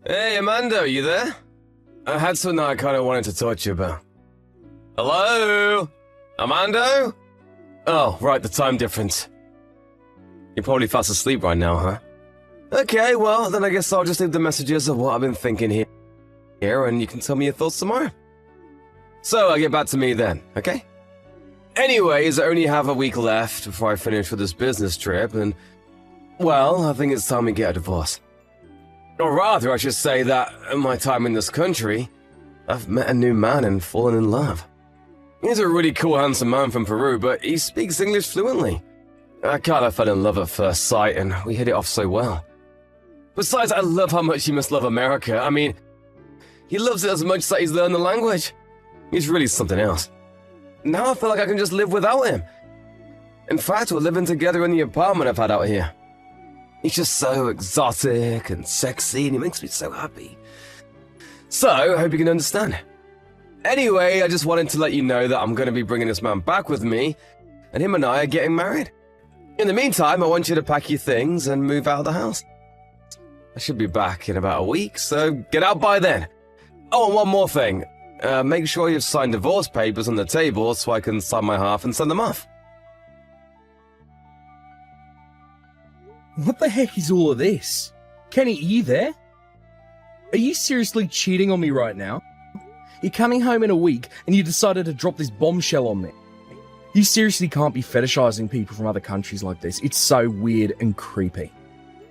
Hey, Amanda, you there? I had something I kind of wanted to talk to you about. Hello? Amanda? Oh, right, the time difference. You're probably fast asleep right now, huh? Okay, well, then I guess I'll just leave the messages of what I've been thinking here, and you can tell me your thoughts tomorrow. So, I'll get back to me then, okay? Anyways, I only have a week left before I finish with this business trip, and, well, I think it's time we get a divorce. Or rather, I should say that, in my time in this country, I've met a new man and fallen in love. He's a really cool, handsome man from Peru, but he speaks English fluently. I kind of fell in love at first sight, and we hit it off so well. Besides, I love how much he must love America. I mean, he loves it as much that he's learned the language. He's really something else. Now I feel like I can just live without him. In fact, we're living together in the apartment I've had out here. He's just so exotic and sexy, and he makes me so happy. So, I hope you can understand. Anyway, I just wanted to let you know that I'm going to be bringing this man back with me, and him and I are getting married. In the meantime, I want you to pack your things and move out of the house. I should be back in about a week, so get out by then. Oh, and one more thing. Make sure you've signed divorce papers on the table so I can sign my half and send them off. What the heck is all of this? Kenny, are you there? Are you seriously cheating on me right now? You're coming home in a week and you decided to drop this bombshell on me. You seriously can't be fetishizing people from other countries like this. It's so weird and creepy.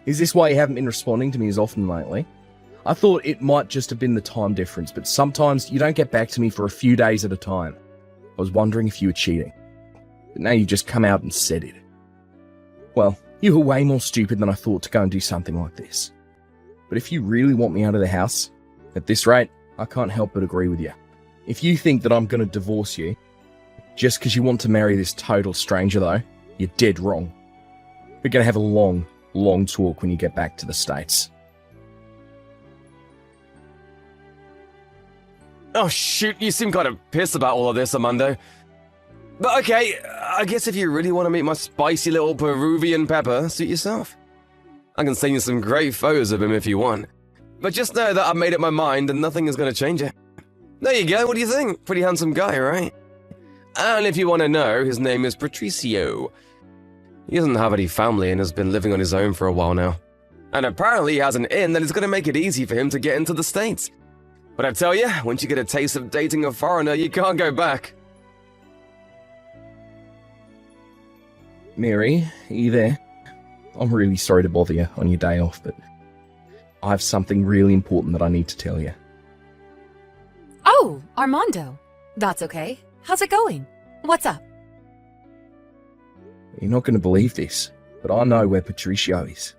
Is this why you haven't been responding to me as often lately? I thought it might just have been the time difference, but sometimes you don't get back to me for a few days at a time. I was wondering if you were cheating. But now you've just come out and said it. Well, you were way more stupid than I thought to go and do something like this. But if you really want me out of the house, at this rate, I can't help but agree with you. If you think that I'm going to divorce you, just because you want to marry this total stranger though, you're dead wrong. We're going to have a long, long talk when you get back to the States. Oh shoot, you seem kind of pissed about all of this, Armando. But okay, I guess if you really want to meet my spicy little Peruvian pepper, suit yourself. I can send you some great photos of him if you want. But just know that I've made up my mind and nothing is going to change it. There you go, what do you think? Pretty handsome guy, right? And if you want to know, his name is Patricio. He doesn't have any family and has been living on his own for a while now. And apparently he has an inn that is going to make it easy for him to get into the States. But I tell you, once you get a taste of dating a foreigner, you can't go back. Mary, are you there? I'm really sorry to bother you on your day off, but I have something really important that I need to tell you. Oh, Armando. That's okay. How's it going? What's up? You're not going to believe this, but I know where Patricio is.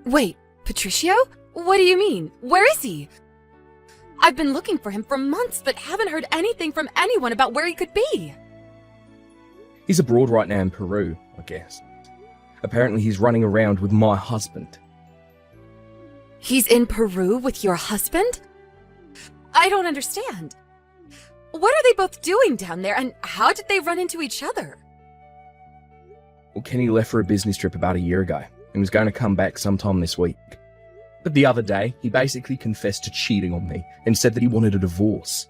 Wait, Patricio? What do you mean? Where is he? I've been looking for him for months, but haven't heard anything from anyone about where he could be. He's abroad right now in Peru, I guess. Apparently he's running around with my husband. He's in Peru with your husband? I don't understand. What are they both doing down there, and how did they run into each other? Well, Kenny left for a business trip about a year ago and was going to come back sometime this week. But the other day, he basically confessed to cheating on me and said that he wanted a divorce.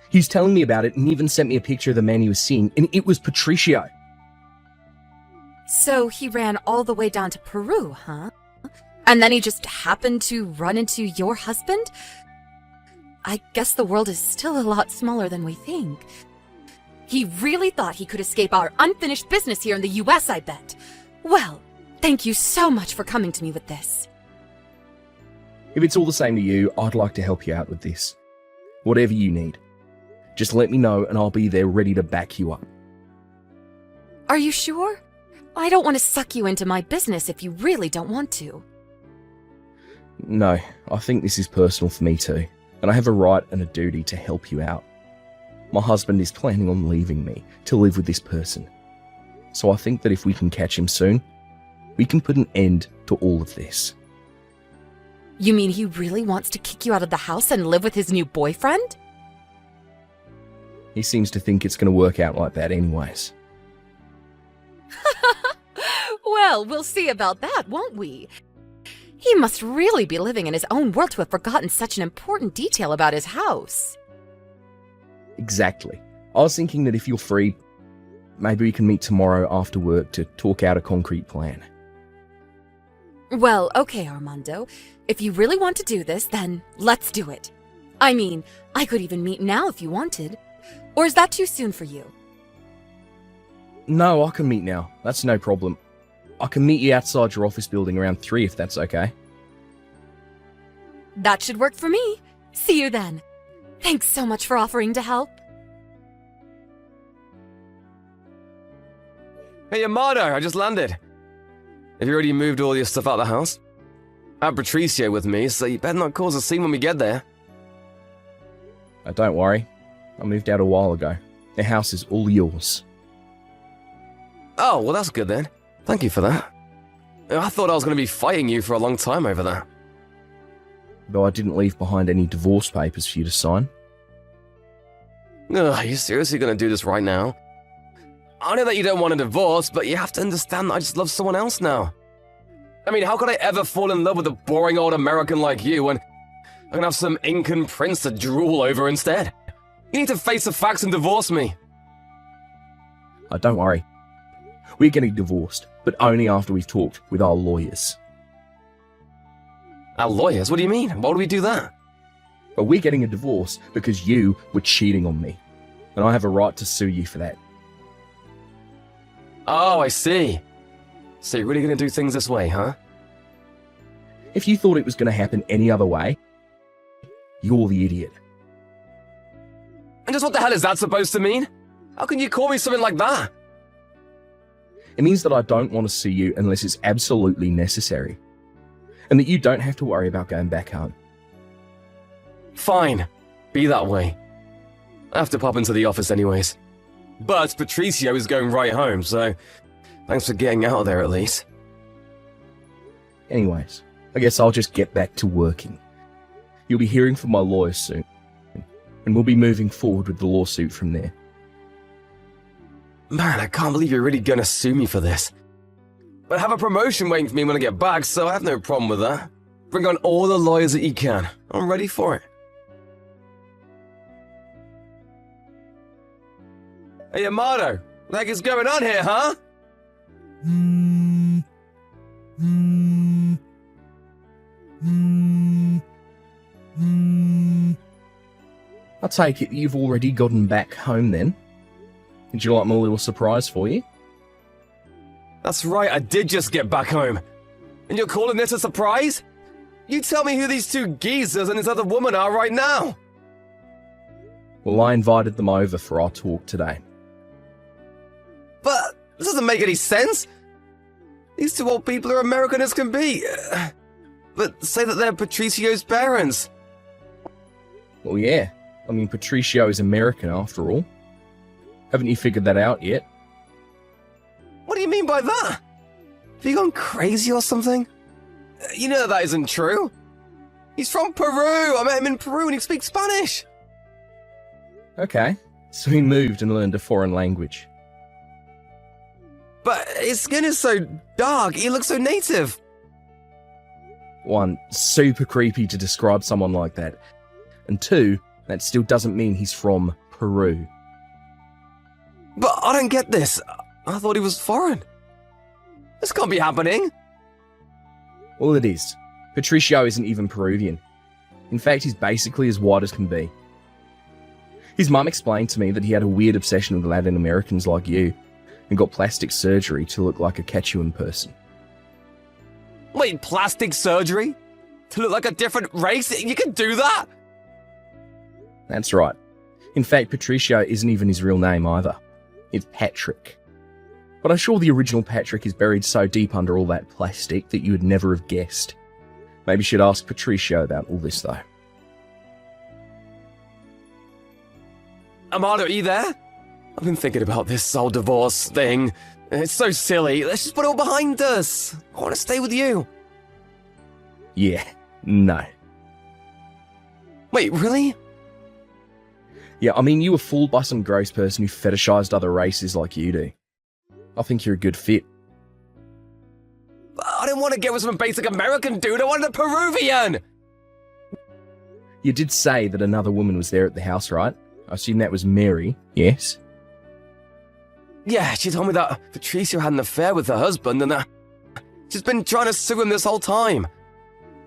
He's telling me about it and even sent me a picture of the man he was seeing, and it was Patricio. So he ran all the way down to Peru, huh? And then he just happened to run into your husband? I guess the world is still a lot smaller than we think. He really thought he could escape our unfinished business here in the US, I bet. Well, thank you so much for coming to me with this. If it's all the same to you, I'd like to help you out with this. Whatever you need. Just let me know and I'll be there ready to back you up. Are you sure? I don't want to suck you into my business if you really don't want to. No, I think this is personal for me too, and I have a right and a duty to help you out. My husband is planning on leaving me to live with this person. So I think that if we can catch him soon, we can put an end to all of this. You mean he really wants to kick you out of the house and live with his new boyfriend? He seems to think it's going to work out like that anyways. Well, we'll see about that, won't we? He must really be living in his own world to have forgotten such an important detail about his house. Exactly. I was thinking that if you're free, maybe we can meet tomorrow after work to talk out a concrete plan. Well, okay, Armando. If you really want to do this, then let's do it. I mean, I could even meet now if you wanted. Or is that too soon for you? No, I can meet now. That's no problem. I can meet you outside your office building around 3 if that's okay. That should work for me. See you then. Thanks so much for offering to help. Hey, Amado, I just landed. Have you already moved all your stuff out of the house? I have Patricio with me, so you better not cause a scene when we get there. Don't worry. I moved out a while ago. The house is all yours. Oh, well that's good then. Thank you for that. I thought I was going to be fighting you for a long time over that. Though I didn't leave behind any divorce papers for you to sign. Ugh, are you seriously going to do this right now? I know that you don't want a divorce, but you have to understand that I just love someone else now. I mean, how could I ever fall in love with a boring old American like you when I can have some Incan prince to drool over instead? You need to face the facts and divorce me. Don't worry. We're getting divorced, but only after we've talked with our lawyers. Our lawyers? What do you mean? Why would we do that? But we're getting a divorce because you were cheating on me. And I have a right to sue you for that. Oh, I see. So you're really going to do things this way, huh? If you thought it was going to happen any other way, you're the idiot. And just what the hell is that supposed to mean? How can you call me something like that? It means that I don't want to see you unless it's absolutely necessary. And that you don't have to worry about going back home. Fine. Be that way. I have to pop into the office anyways. But Patricio is going right home, so thanks for getting out of there at least. Anyways, I guess I'll just get back to working. You'll be hearing from my lawyer soon. And we'll be moving forward with the lawsuit from there. Man, I can't believe you're really gonna sue me for this. But I have a promotion waiting for me when I get back, so I have no problem with that. Bring on all the lawyers that you can. I'm ready for it. Hey, Amado, what the heck is going on here, huh? I take it you've already gotten back home then? Would you like my little surprise for you? That's right, I did just get back home. And you're calling this a surprise? You tell me who these two geezers and this other woman are right now. Well, I invited them over for our talk today. But this doesn't make any sense. These two old people are American as can be. But say that they're Patricio's parents. Well, yeah. I mean, Patricio is American after all. Haven't you figured that out yet? What do you mean by that? Have you gone crazy or something? You know that isn't true. He's from Peru. I met him in Peru and he speaks Spanish. Okay. So he moved and learned a foreign language. But his skin is so dark. He looks so native. One, super creepy to describe someone like that. And two, that still doesn't mean he's from Peru. But I don't get this. I thought he was foreign. This can't be happening. Well, it is. Patricio isn't even Peruvian. In fact, he's basically as white as can be. His mum explained to me that he had a weird obsession with Latin Americans like you, and got plastic surgery to look like a Quechuan person. Wait, plastic surgery? To look like a different race? You can do that? That's right. In fact, Patricio isn't even his real name either. It's Patrick. But I'm sure the original Patrick is buried so deep under all that plastic that you would never have guessed. Maybe you should ask Patricio about all this, though. Amado, are you there? I've been thinking about this whole divorce thing. It's so silly. Let's just put it all behind us. I want to stay with you. Yeah, no. Wait, really? Yeah, I mean, you were fooled by some gross person who fetishized other races like you do. I think you're a good fit. I don't didn't want to get with some basic American dude, I wanted a Peruvian! You did say that another woman was there at the house, right? I assume that was Mary, yes? Yeah, she told me that Patricio had an affair with her husband and that she's been trying to sue him this whole time.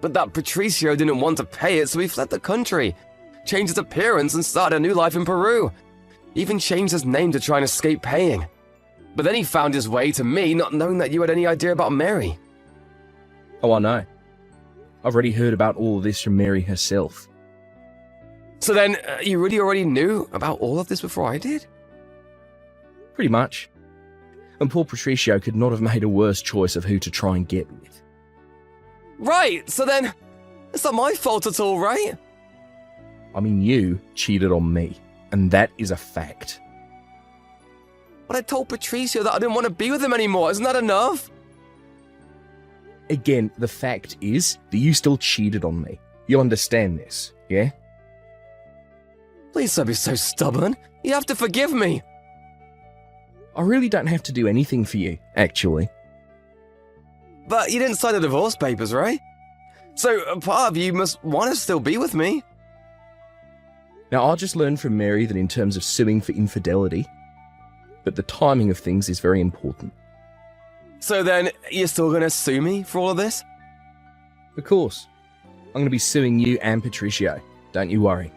But that Patricio didn't want to pay it, so he fled the country, changed his appearance and started a new life in Peru. Even changed his name to try and escape paying. But then he found his way to me, not knowing that you had any idea about Mary. Oh, I know. I've already heard about all of this from Mary herself. So then, you really already knew about all of this before I did? Pretty much. And poor Patricio could not have made a worse choice of who to try and get with. Right, so then, it's not my fault at all, right? I mean, you cheated on me, and that is a fact. But I told Patricio that I didn't want to be with him anymore, isn't that enough? Again, the fact is that you still cheated on me. You understand this, yeah? Please don't be so stubborn. You have to forgive me. I really don't have to do anything for you, actually. But you didn't sign the divorce papers, right? So a part of you must want to still be with me. Now, I just learned from Mary that in terms of suing for infidelity, that the timing of things is very important. So then, you're still going to sue me for all of this? Of course. I'm going to be suing you and Patricio. Don't you worry.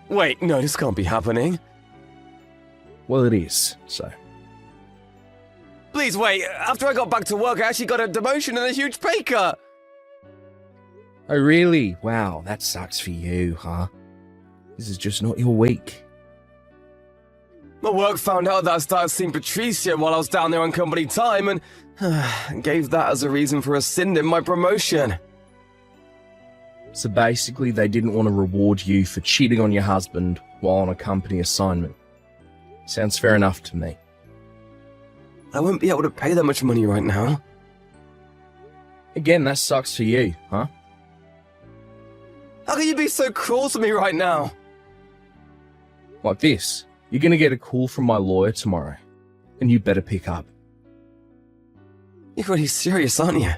Wait, no, this can't be happening. Well, it is, so. Please wait, after I got back to work, I actually got a demotion and a huge pay cut. Oh, really? Wow, that sucks for you, huh? This is just not your week. My work found out that I started seeing Patricia while I was down there on company time and gave that as a reason for rescinding my promotion. So basically, they didn't want to reward you for cheating on your husband while on a company assignment. Sounds fair enough to me. I won't be able to pay that much money right now. Again, that sucks for you, huh? How can you be so cruel to me right now? Like this. You're going to get a call from my lawyer tomorrow, and you better pick up. You're really serious, aren't you?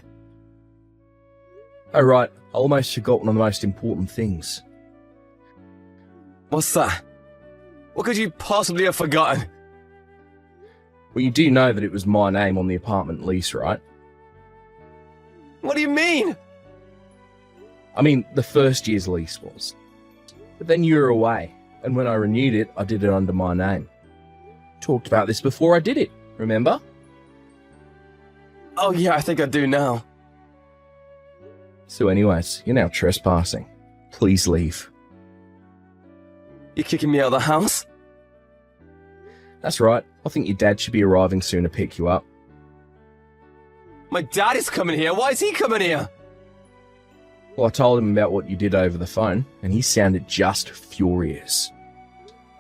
Oh, right. I almost forgot one of the most important things. What's that? What could you possibly have forgotten? Well, you do know that it was my name on the apartment lease, right? What do you mean? I mean, the first year's lease was. But then you were away, and when I renewed it, I did it under my name. Talked about this before I did it, remember? Oh yeah, I think I do now. So anyways, you're now trespassing. Please leave. You kicking me out of the house? That's right. I think your dad should be arriving soon to pick you up. My dad is coming here. Why is he coming here? Well, I told him about what you did over the phone, and he sounded just furious.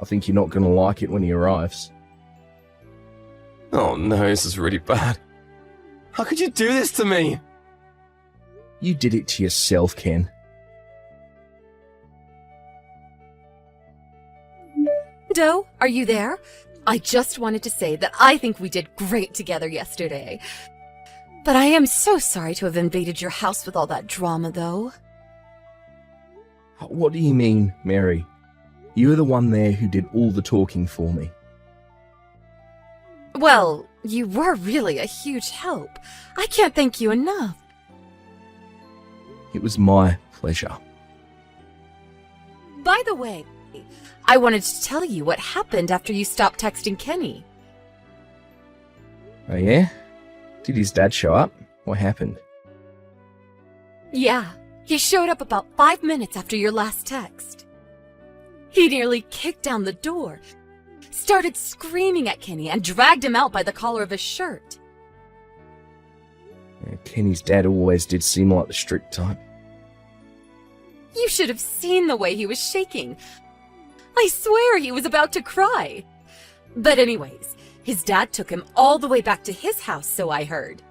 I think you're not going to like it when he arrives. Oh no, this is really bad. How could you do this to me? You did it to yourself, Ken. Doe, are you there? I just wanted to say that I think we did great together yesterday. But I am so sorry to have invaded your house with all that drama, though. What do you mean, Mary? You were the one there who did all the talking for me. Well, you were really a huge help. I can't thank you enough. It was my pleasure. By the way, I wanted to tell you what happened after you stopped texting Kenny. Oh yeah? Did his dad show up? What happened? Yeah, he showed up about 5 minutes after your last text. He nearly kicked down the door, started screaming at Kenny, and dragged him out by the collar of his shirt. Yeah, Kenny's dad always did seem like the strict type. You should have seen the way he was shaking. I swear he was about to cry. But anyways, his dad took him all the way back to his house, so I heard.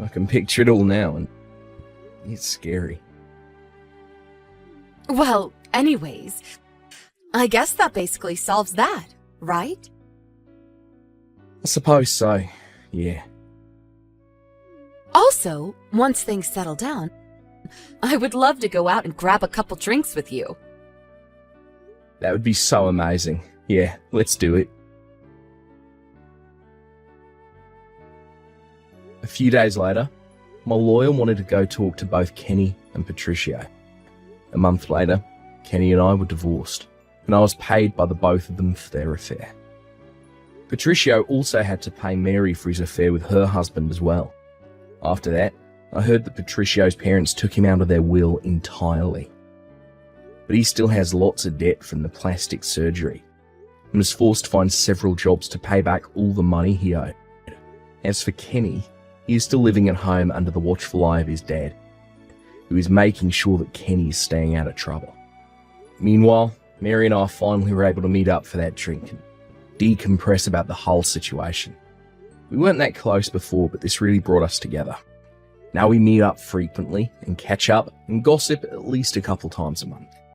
I can picture it all now, and it's scary. Well, anyways, I guess that basically solves that, right? I suppose so, yeah. Also, once things settle down, I would love to go out and grab a couple drinks with you. That would be so amazing. Yeah, let's do it. A few days later, my lawyer wanted to go talk to both Kenny and Patricio. A month later, Kenny and I were divorced, and I was paid by the both of them for their affair. Patricio also had to pay Mary for his affair with her husband as well. After that, I heard that Patricio's parents took him out of their will entirely. But he still has lots of debt from the plastic surgery and was forced to find several jobs to pay back all the money he owed. As for Kenny, he is still living at home under the watchful eye of his dad, who is making sure that Kenny is staying out of trouble. Meanwhile, Mary and I finally were able to meet up for that drink and decompress about the whole situation. We weren't that close before, but this really brought us together. Now we meet up frequently and catch up and gossip at least a couple times a month.